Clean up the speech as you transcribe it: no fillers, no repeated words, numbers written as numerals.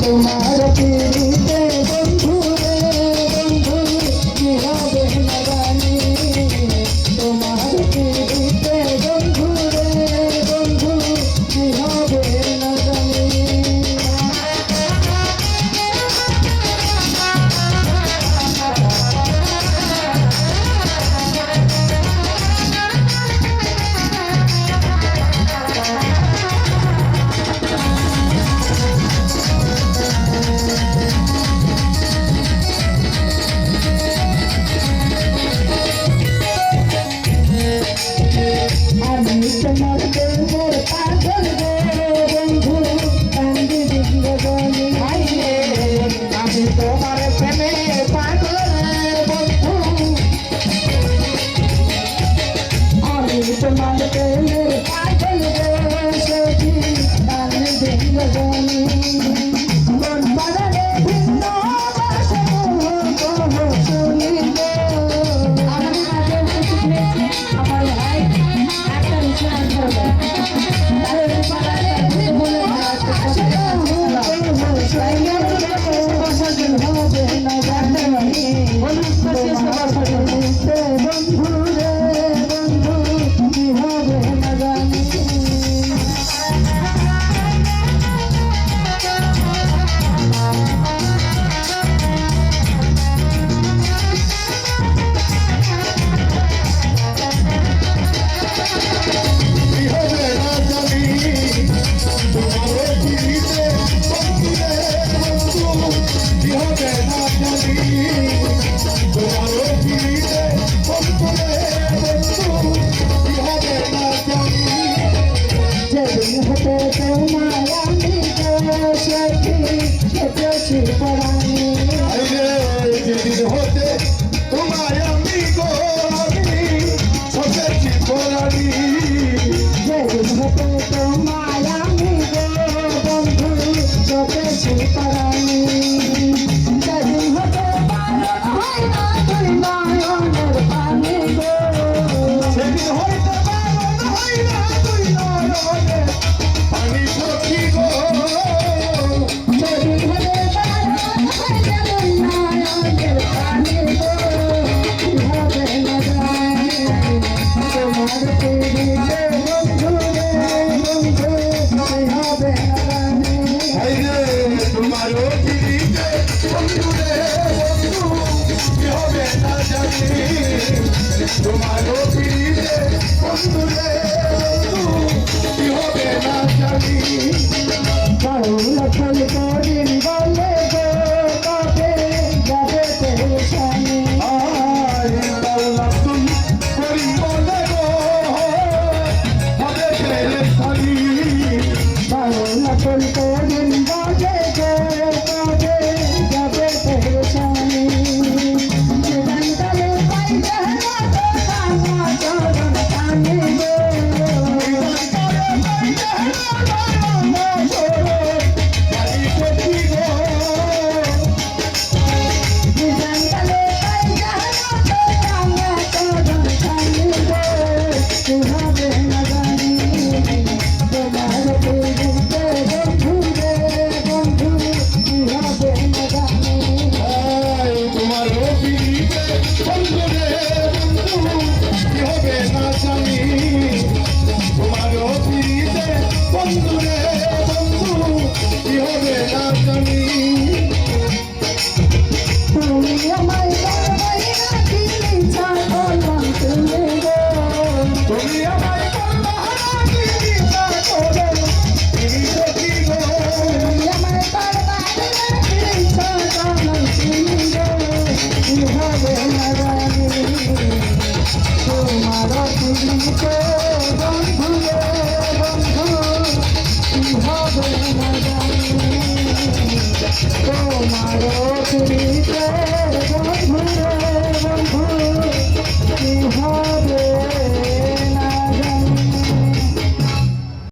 তোমার পিড়িতে বন্ধু রে বন্ধু কি হবে না জানি তোমার পিড়িতে বন্ধু রে বন্ধু কি হবে না জানি তোমার প্রেমের পাগল রে বন্ধু কান্দি জিন্দগানি আইরে আমি তোমার প্রেমের পাগল রে বন্ধু আমি তোমার প্রেমের পাগল রে সখী কান্দি জিন্দগানি মন বাড়ালে ভিন্ন বাসে শুনিলে আমার ভাই তোমারও পিড়িতে বন্ধু রে বন্ধু কি হবে না জানি লক্ষণ করিন বলে গো কবে যাবে পেরেশানি লক্ষণ করিন বলে গো হবে পেরেশানি লক্ষণ করিন বলে গো কবে যাবে পেরেশানি তোমার